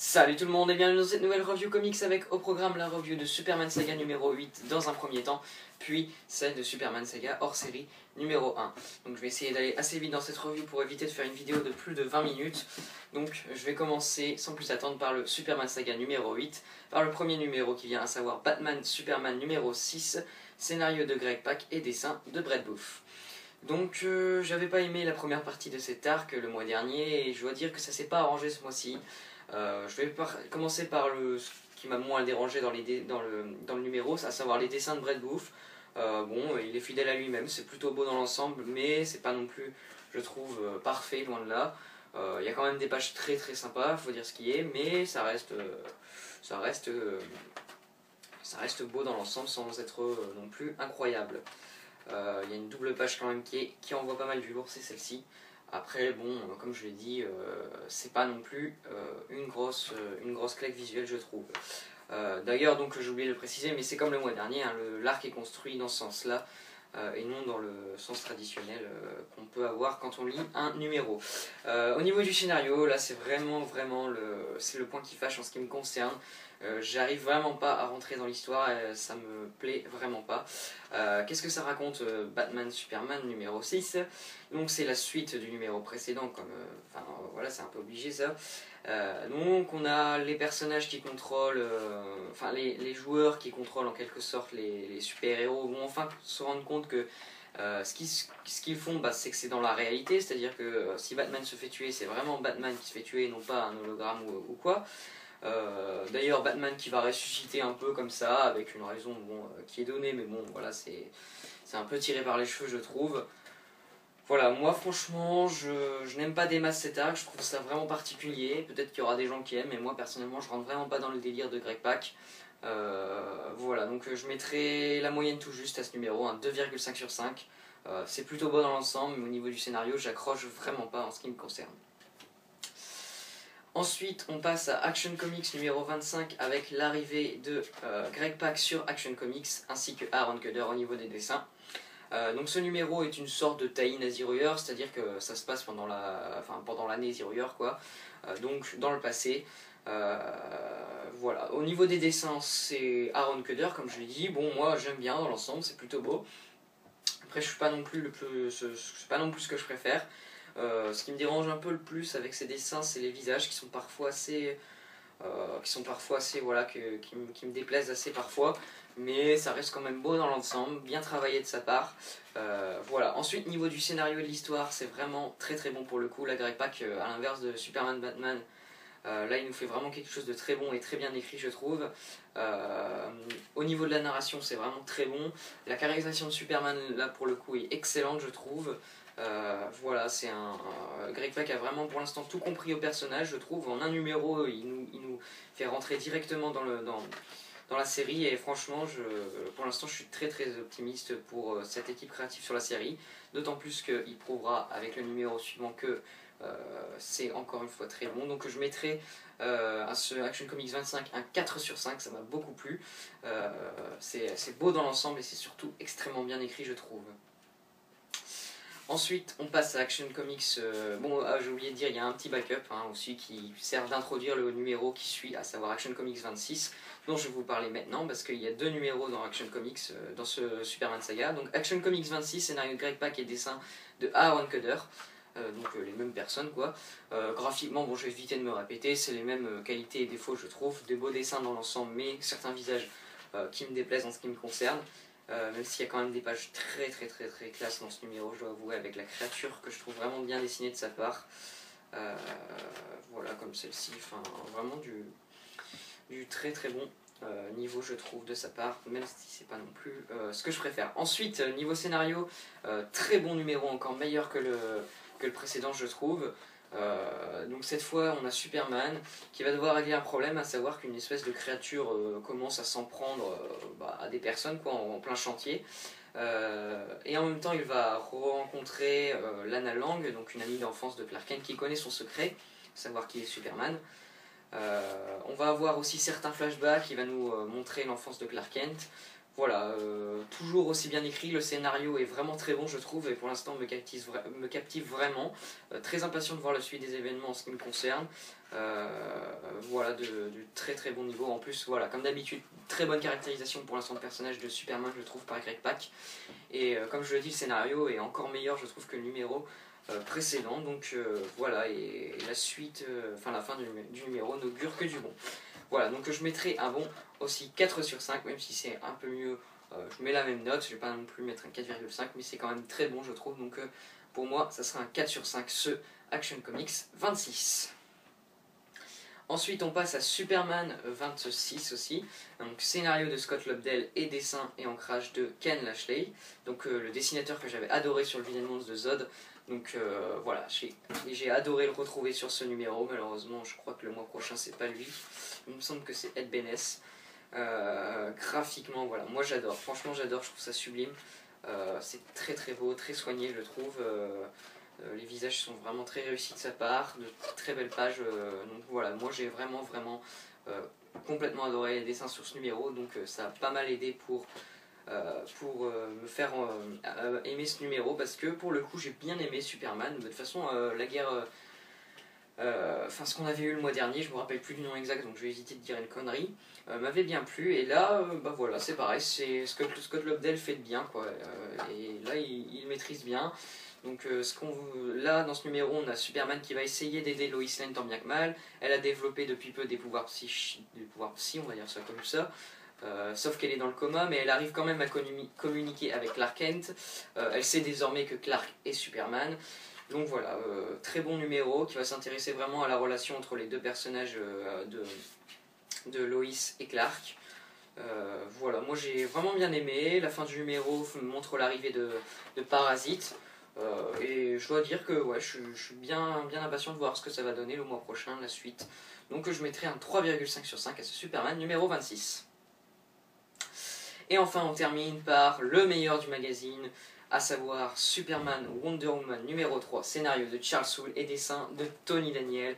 Salut tout le monde et bienvenue dans cette nouvelle review comics avec au programme la review de Superman Saga numéro 8 dans un premier temps, puis celle de Superman Saga hors série numéro 1. Donc je vais essayer d'aller assez vite dans cette review pour éviter de faire une vidéo de plus de 20 minutes. Donc je vais commencer sans plus attendre par le Superman Saga numéro 8, par le premier numéro qui vient à savoir Batman Superman numéro 6, scénario de Greg Pak et dessin de Brett Booth. Donc j'avais pas aimé la première partie de cet arc le mois dernier et je dois dire que ça s'est pas arrangé ce mois-ci. Je vais commencer par ce qui m'a moins dérangé dans le numéro, à savoir les dessins de Brett Booth. Bon, il est fidèle à lui-même, c'est plutôt beau dans l'ensemble, mais c'est pas non plus, je trouve, parfait, loin de là. Il y a quand même des pages très très sympas, faut dire ce qui est, mais ça reste beau dans l'ensemble sans être non plus incroyable. Il y a une double page quand même qui envoie pas mal du lourd, c'est celle-ci. Après, bon, comme je l'ai dit, c'est pas non plus une grosse claque visuelle, je trouve. D'ailleurs, donc j'ai oublié de le préciser, mais c'est comme le mois dernier, hein, l'arc est construit dans ce sens-là, et non dans le sens traditionnel qu'on peut avoir quand on lit un numéro. Au niveau du scénario, là c'est vraiment le point qui fâche en ce qui me concerne. J'arrive vraiment pas à rentrer dans l'histoire, ça me plaît vraiment pas. Qu'est-ce que ça raconte Batman Superman numéro 6? Donc c'est la suite du numéro précédent, comme voilà, c'est un peu obligé ça. Donc on a les personnages qui contrôlent, les joueurs qui contrôlent en quelque sorte les super-héros vont enfin se rendre compte que ce qu'ils font, c'est que c'est dans la réalité, c'est-à-dire que si Batman se fait tuer, c'est vraiment Batman qui se fait tuer, non pas un hologramme ou quoi. D'ailleurs Batman qui va ressusciter un peu comme ça, avec une raison qui est donnée, mais bon voilà, c'est un peu tiré par les cheveux, je trouve. Voilà, moi franchement je n'aime pas des masses cet arc, je trouve ça vraiment particulier. Peut-être qu'il y aura des gens qui aiment, mais moi personnellement je rentre vraiment pas dans le délire de Greg Pak. Voilà, donc je mettrai la moyenne tout juste à ce numéro, un 2,5 sur 5. C'est plutôt beau dans l'ensemble, mais au niveau du scénario j'accroche vraiment pas en ce qui me concerne. Ensuite, on passe à Action Comics numéro 25 avec l'arrivée de Greg Pak sur Action Comics ainsi que Aaron Kuder au niveau des dessins. Donc ce numéro est une sorte de tie-in à Zero Year, c'est-à-dire que ça se passe pendant l'année Zero Year, quoi. Donc dans le passé. Voilà. Au niveau des dessins, c'est Aaron Kuder, comme je l'ai dit. Bon, moi j'aime bien dans l'ensemble, c'est plutôt beau. Après, je suis pas non plus c'est pas non plus ce que je préfère. Ce qui me dérange un peu le plus avec ces dessins, c'est les visages qui sont parfois assez, voilà, qui me déplaisent assez parfois, mais ça reste quand même beau dans l'ensemble, bien travaillé de sa part. Voilà. Ensuite, niveau du scénario et de l'histoire, c'est vraiment très très bon pour le coup. La Greg Pak, à l'inverse de Superman Batman, là il nous fait vraiment quelque chose de très bon et très bien écrit, je trouve. Au niveau de la narration, c'est vraiment très bon. La caractérisation de Superman, là pour le coup, est excellente, je trouve. Voilà, Greg Pak a vraiment pour l'instant tout compris au personnage, je trouve. En un numéro, il nous fait rentrer directement dans la série, et franchement, pour l'instant, je suis très très optimiste pour cette équipe créative sur la série. D'autant plus qu'il prouvera avec le numéro suivant que c'est encore une fois très bon. Donc je mettrai à ce Action Comics 25 un 4 sur 5, ça m'a beaucoup plu. C'est beau dans l'ensemble et c'est surtout extrêmement bien écrit, je trouve. Ensuite, on passe à Action Comics. J'ai oublié de dire, il y a un petit backup aussi qui sert d'introduire le numéro qui suit, à savoir Action Comics 26, dont je vais vous parler maintenant parce qu'il y a deux numéros dans Action Comics, dans ce Superman Saga. Donc Action Comics 26, scénario de Greg Pak et dessin de Aaron Kuder. Donc les mêmes personnes, quoi. Graphiquement, bon, je vais éviter de me répéter, c'est les mêmes qualités et défauts, je trouve. Des beaux dessins dans l'ensemble, mais certains visages qui me déplaisent en ce qui me concerne. Même s'il y a quand même des pages très classe dans ce numéro, je dois avouer, avec la créature que je trouve vraiment bien dessinée de sa part. Voilà, comme celle-ci, vraiment du très bon niveau, je trouve, de sa part, même si c'est pas non plus ce que je préfère. Ensuite, niveau scénario, très bon numéro, encore meilleur que le précédent, je trouve. Donc cette fois on a Superman qui va devoir régler un problème, à savoir qu'une espèce de créature commence à s'en prendre à des personnes, quoi, en plein chantier, et en même temps il va rencontrer Lana Lang, donc une amie d'enfance de Clark Kent qui connaît son secret, savoir qui est Superman. On va avoir aussi certains flashbacks qui va nous montrer l'enfance de Clark Kent. Voilà, toujours aussi bien écrit, le scénario est vraiment très bon je trouve et pour l'instant me captive vraiment. Très impatient de voir la suite des événements en ce qui me concerne. Voilà, du très très bon niveau. En plus, voilà, comme d'habitude, très bonne caractérisation pour l'instant de personnage de Superman je trouve par Greg Pak. Et comme je le dis, le scénario est encore meilleur je trouve que le numéro précédent. Donc voilà, et la suite, enfin la fin du numéro n'augure que du bon. Voilà, donc je mettrai un bon aussi 4 sur 5, même si c'est un peu mieux, je mets la même note, je vais pas non plus mettre un 4,5, mais c'est quand même très bon je trouve, donc pour moi ça sera un 4 sur 5 ce Action Comics 26. Ensuite on passe à Superman 26 aussi, donc scénario de Scott Lobdell et dessin et ancrage de Ken Lashley, donc le dessinateur que j'avais adoré sur le Villain Monster de Zod. Donc voilà, j'ai adoré le retrouver sur ce numéro. Malheureusement je crois que le mois prochain c'est pas lui, il me semble que c'est Ed Benes. Graphiquement voilà, moi j'adore, franchement j'adore, je trouve ça sublime. C'est très très beau, très soigné je trouve. Les visages sont vraiment très réussis de sa part, de très belles pages. Donc voilà, moi j'ai vraiment complètement adoré les dessins sur ce numéro. Donc ça a pas mal aidé pour me faire aimer ce numéro, parce que pour le coup j'ai bien aimé Superman. De toute façon la guerre, enfin ce qu'on avait eu le mois dernier, je me rappelle plus du nom exact donc je vais éviter de dire une connerie, m'avait bien plu, et là bah voilà, c'est pareil, c'est ce que Scott Lobdell fait de bien quoi, et là il maîtrise bien. Donc là dans ce numéro on a Superman qui va essayer d'aider Lois Lane tant bien que mal. Elle a développé depuis peu des pouvoirs psy, on va dire ça comme ça. Sauf qu'elle est dans le coma, mais elle arrive quand même à communiquer avec Clark Kent. Elle sait désormais que Clark est Superman. Donc voilà, très bon numéro qui va s'intéresser vraiment à la relation entre les deux personnages de Lois et Clark. Voilà, moi j'ai vraiment bien aimé. La fin du numéro montre l'arrivée de Parasite. Et je dois dire que ouais, je suis bien impatient de voir ce que ça va donner le mois prochain, la suite. Donc je mettrai un 3,5 sur 5 à ce Superman numéro 26. Et enfin on termine par le meilleur du magazine, à savoir Superman Wonder Woman numéro 3, scénario de Charles Soule et dessin de Tony Daniel.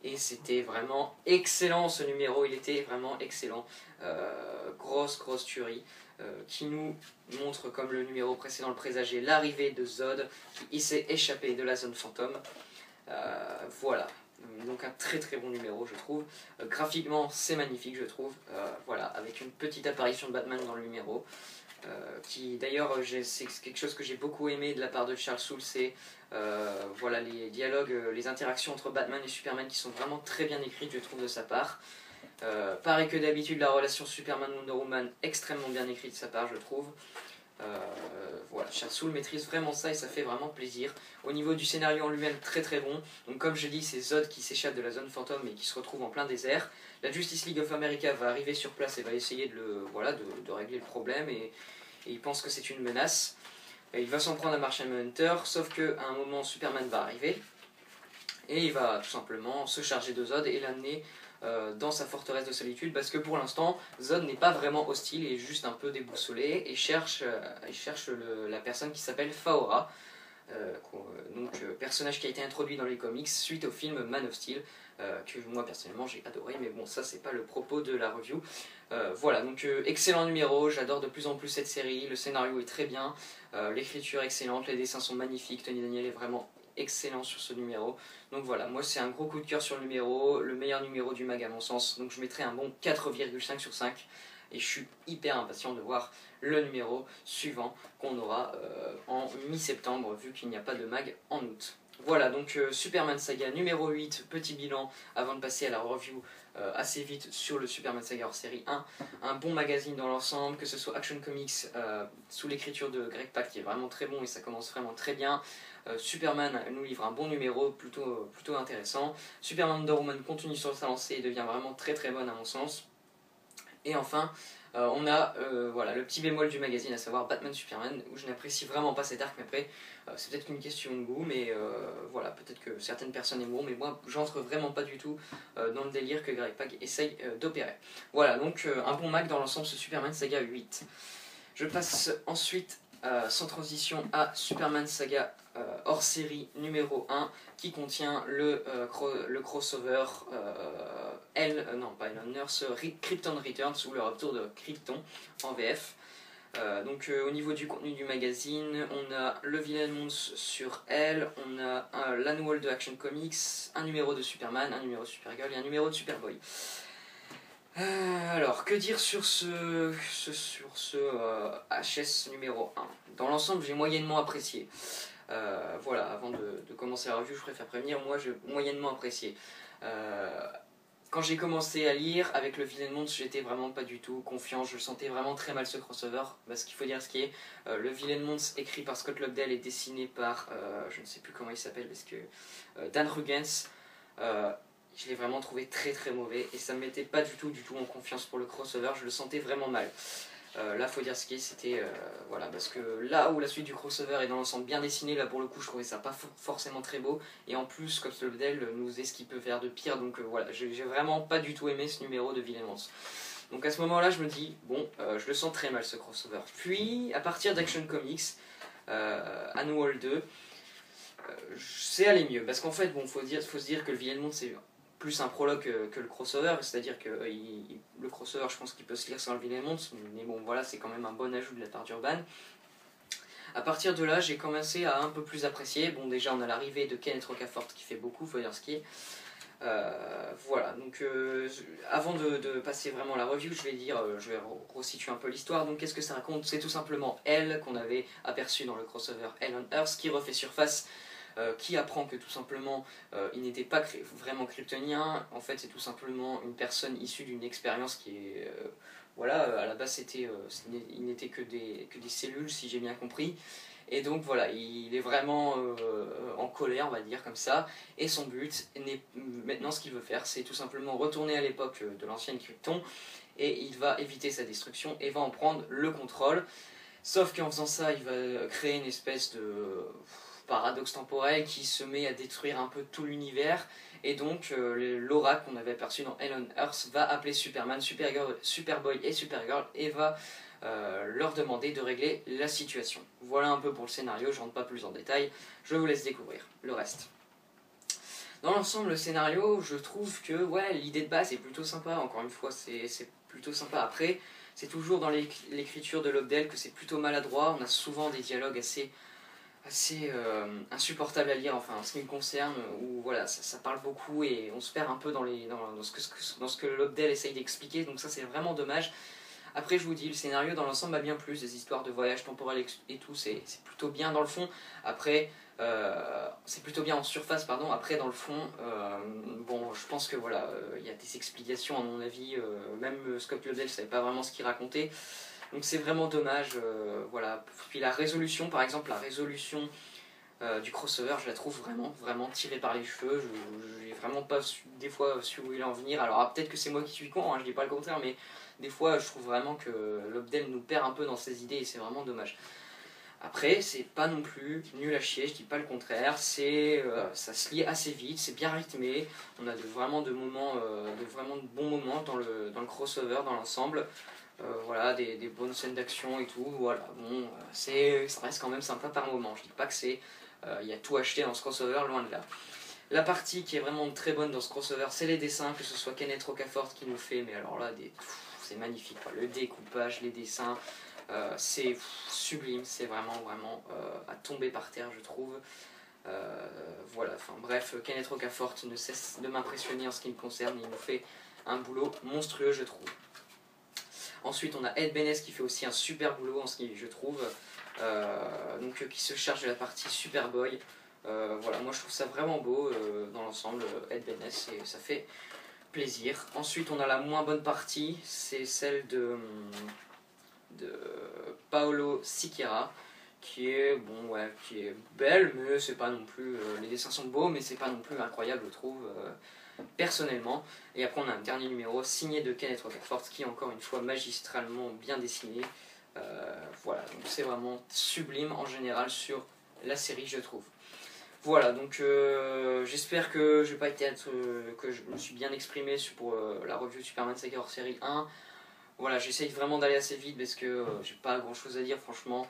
Et c'était vraiment excellent ce numéro, il était vraiment excellent. Grosse tuerie, qui nous montre, comme le numéro précédent le présageait, l'arrivée de Zod, qui s'est échappé de la zone fantôme. Voilà. Donc un très bon numéro je trouve. Graphiquement c'est magnifique je trouve. Voilà, avec une petite apparition de Batman dans le numéro. Qui d'ailleurs c'est quelque chose que j'ai beaucoup aimé de la part de Charles Soule, c'est voilà, les dialogues, les interactions entre Batman et Superman qui sont vraiment très bien écrites je trouve de sa part. Pareil que d'habitude, la relation Superman-Wonder Woman extrêmement bien écrite de sa part je trouve. Voilà, Charles Soule maîtrise vraiment ça et ça fait vraiment plaisir. Au niveau du scénario en lui-même, très bon. Donc comme je dis, c'est Zod qui s'échappe de la zone fantôme et qui se retrouve en plein désert. La Justice League of America va arriver sur place et va essayer de régler le problème, et il pense que c'est une menace. Et il va s'en prendre à Martian Manhunter, sauf qu'à un moment Superman va arriver et il va tout simplement se charger de Zod et l'amener dans sa forteresse de solitude, parce que pour l'instant Zod n'est pas vraiment hostile, il est juste un peu déboussolé et cherche la personne qui s'appelle Faora, personnage qui a été introduit dans les comics suite au film Man of Steel, que moi personnellement j'ai adoré, mais bon ça c'est pas le propos de la review. Voilà, donc excellent numéro, j'adore de plus en plus cette série, le scénario est très bien, l'écriture excellente, les dessins sont magnifiques, Tony Daniel est vraiment excellent sur ce numéro. Donc voilà, moi c'est un gros coup de cœur sur le numéro, le meilleur numéro du mag à mon sens, donc je mettrai un bon 4,5 sur 5, et je suis hyper impatient de voir le numéro suivant qu'on aura en mi-septembre, vu qu'il n'y a pas de mag en août. Voilà, donc Superman Saga numéro 8, petit bilan avant de passer à la review assez vite sur le Superman Saga hors série 1. Un bon magazine dans l'ensemble, que ce soit Action Comics sous l'écriture de Greg Pak qui est vraiment très bon et ça commence vraiment très bien. Superman nous livre un bon numéro plutôt intéressant. Superman Wonder Woman continue sur sa lancée et devient vraiment très bonne à mon sens. Et enfin on a voilà, le petit bémol du magazine, à savoir Batman Superman, où je n'apprécie vraiment pas cet arc, mais après c'est peut-être qu'une question de goût, mais voilà, peut-être que certaines personnes aimeront, mais moi j'entre vraiment pas du tout dans le délire que Greg Pak essaye d'opérer. Voilà, donc un bon mag dans l'ensemble, ce Superman Saga 8. Je passe ensuite sans transition à Superman Saga hors série numéro 1, qui contient le crossover non pas Nurse, Krypton Returns, ou le retour de Krypton en VF. Au niveau du contenu du magazine, on a le Villain Months sur Elle, on a l'annual de Action Comics, un numéro de Superman, un numéro de Supergirl et un numéro de Superboy. Alors, que dire sur ce HS numéro 1? Dans l'ensemble, j'ai moyennement apprécié. Voilà, avant de commencer la review, je préfère prévenir, moi j'ai moyennement apprécié. Quand j'ai commencé à lire avec le Villain Months, j'étais vraiment pas du tout confiant, je sentais vraiment très mal ce crossover, parce qu'il faut dire ce qui est, le Villain Months écrit par Scott Lobdell et dessiné par, je ne sais plus comment il s'appelle, parce que Dan Ruggens, je l'ai vraiment trouvé très très mauvais, et ça me mettait pas du tout en confiance pour le crossover, je le sentais vraiment mal. Là, faut dire ce qui est, c'était voilà, parce que là où la suite du crossover est dans l'ensemble bien dessinée, là pour le coup, je trouvais ça pas forcément très beau. Et en plus, Scott Lobdell nous faisait ce qu'il peut faire de pire, donc voilà, j'ai vraiment pas du tout aimé ce numéro de Villain Months. Donc à ce moment-là, je me dis, bon, je le sens très mal ce crossover. Puis, à partir d'Action Comics, Annual 2, c'est allé mieux, parce qu'en fait, bon, faut se dire que le Villain Months, c'est plus un prologue que le crossover, c'est-à-dire que le crossover, je pense qu'il peut se lire sans le Villain Months, mais bon voilà, c'est quand même un bon ajout de la part d'Urban. À partir de là, j'ai commencé à un peu plus apprécier. Bon, déjà on a l'arrivée de Kenneth Rocafort qui fait beaucoup, faut dire ce qui est. Voilà, donc avant de passer vraiment à la review, je vais resituer un peu l'histoire. Donc qu'est-ce que ça raconte? C'est tout simplement Elle qu'on avait aperçu dans le crossover Elle on Earth qui refait surface. Qui apprend que tout simplement il n'était pas vraiment kryptonien. En fait, c'est tout simplement une personne issue d'une expérience qui est voilà, à la base il n'était que des cellules, si j'ai bien compris. Et donc voilà, il est vraiment en colère, on va dire comme ça. Et son but, maintenant ce qu'il veut faire, c'est tout simplement retourner à l'époque de l'ancienne Krypton. Et il va éviter sa destruction et va en prendre le contrôle. Sauf qu'en faisant ça, il va créer une espèce de paradoxe temporel qui se met à détruire un peu tout l'univers. Et donc Laura qu'on avait aperçu dans Hell on Earth va appeler Superman, Superboy et Supergirl et va leur demander de régler la situation. Voilà un peu pour le scénario, je rentre pas plus en détail, je vous laisse découvrir le reste. Dans l'ensemble, le scénario, je trouve que ouais, l'idée de base est plutôt sympa, encore une fois c'est plutôt sympa. Après, c'est toujours dans l'écriture de Lobdell que c'est plutôt maladroit, on a souvent des dialogues assez insupportable à lire, enfin en ce qui me concerne, où voilà, ça parle beaucoup et on se perd un peu dans ce que Lobdell essaye d'expliquer, donc ça c'est vraiment dommage. Après je vous dis, le scénario dans l'ensemble m'a bien plu, des histoires de voyage temporel et tout, c'est plutôt bien dans le fond. Après, c'est plutôt bien en surface, pardon. Après dans le fond, bon je pense que voilà, il y a des explications à mon avis, même Scott Lobdell savait pas vraiment ce qu'il racontait. Donc c'est vraiment dommage, voilà. Puis la résolution, par exemple, la résolution du crossover, je la trouve vraiment tirée par les cheveux. Je n'ai vraiment pas des fois su où il en venir. Alors peut-être que c'est moi qui suis con, hein, je dis pas le contraire, mais des fois je trouve vraiment que Lobdell nous perd un peu dans ses idées et c'est vraiment dommage. Après, c'est pas non plus nul à chier, je dis pas le contraire, ça se lit assez vite, c'est bien rythmé, on a vraiment de bons moments dans le crossover, dans l'ensemble. Voilà, des bonnes scènes d'action et tout, voilà, bon, ça reste quand même sympa par moment, je dis pas que il y a tout acheté dans ce crossover, loin de là. La partie qui est vraiment très bonne dans ce crossover, c'est les dessins, que ce soit Kenneth Rocafort qui nous fait, mais alors là, c'est magnifique, quoi. Le découpage, les dessins, c'est sublime, c'est vraiment à tomber par terre, je trouve. Voilà, enfin bref, Kenneth Rocafort ne cesse de m'impressionner en ce qui me concerne, il nous fait un boulot monstrueux, je trouve. Ensuite, on a Ed Benes qui fait aussi un super boulot en ce qui, je trouve, qui se charge de la partie Superboy. Voilà, moi je trouve ça vraiment beau dans l'ensemble, Ed Benes, et ça fait plaisir. Ensuite, on a la moins bonne partie, c'est celle de Paolo Siqueira, qui est belle, mais c'est pas non plus. Les dessins sont beaux, mais c'est pas non plus incroyable, je trouve. Personnellement. Et après on a un dernier numéro signé de Kenneth Rocafort qui est encore une fois magistralement bien dessiné. Voilà, donc c'est vraiment sublime en général sur la série, je trouve. Voilà, donc j'espère que que je me suis bien exprimé pour la review de Superman Saga hors série 1. Voilà, j'essaye vraiment d'aller assez vite parce que j'ai pas grand chose à dire franchement.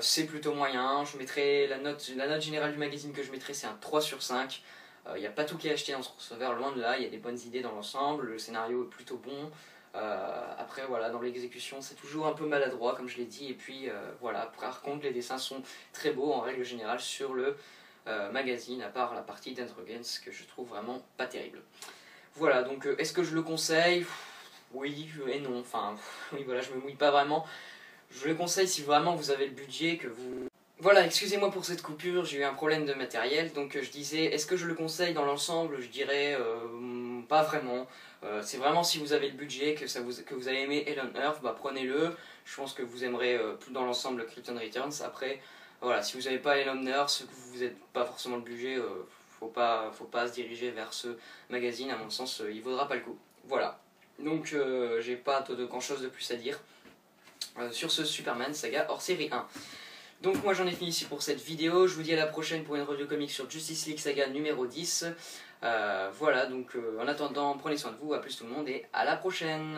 C'est plutôt moyen, je mettrai la note générale du magazine que je mettrai, c'est un 3 sur 5. Il n'y a pas tout qui est acheté dans ce crossover, loin de là, il y a des bonnes idées dans l'ensemble, le scénario est plutôt bon. Après voilà, dans l'exécution c'est toujours un peu maladroit comme je l'ai dit, et puis voilà, par contre les dessins sont très beaux en règle générale sur le magazine, à part la partie d'Androgens que je trouve vraiment pas terrible. Voilà, donc est-ce que je le conseille? Oui et non, enfin oui voilà, je me mouille pas vraiment. Je le conseille si vraiment vous avez le budget, que vous... Voilà, excusez-moi pour cette coupure, j'ai eu un problème de matériel, donc je disais, est-ce que je le conseille dans l'ensemble? Je dirais pas vraiment. C'est vraiment si vous avez le budget, que vous avez aimé Hell on Earth, bah prenez-le. Je pense que vous aimerez plus dans l'ensemble Krypton Returns. Après, voilà, si vous n'avez pas Hell on Earth, que vous n'êtes pas forcément le budget, faut pas se diriger vers ce magazine, à mon sens, il vaudra pas le coup. Voilà, donc j'ai pas de grand chose de plus à dire sur ce Superman Saga hors série 1. Donc moi j'en ai fini ici pour cette vidéo, je vous dis à la prochaine pour une review comics sur Justice League Saga numéro 10. Voilà, donc en attendant, prenez soin de vous, à plus tout le monde et à la prochaine.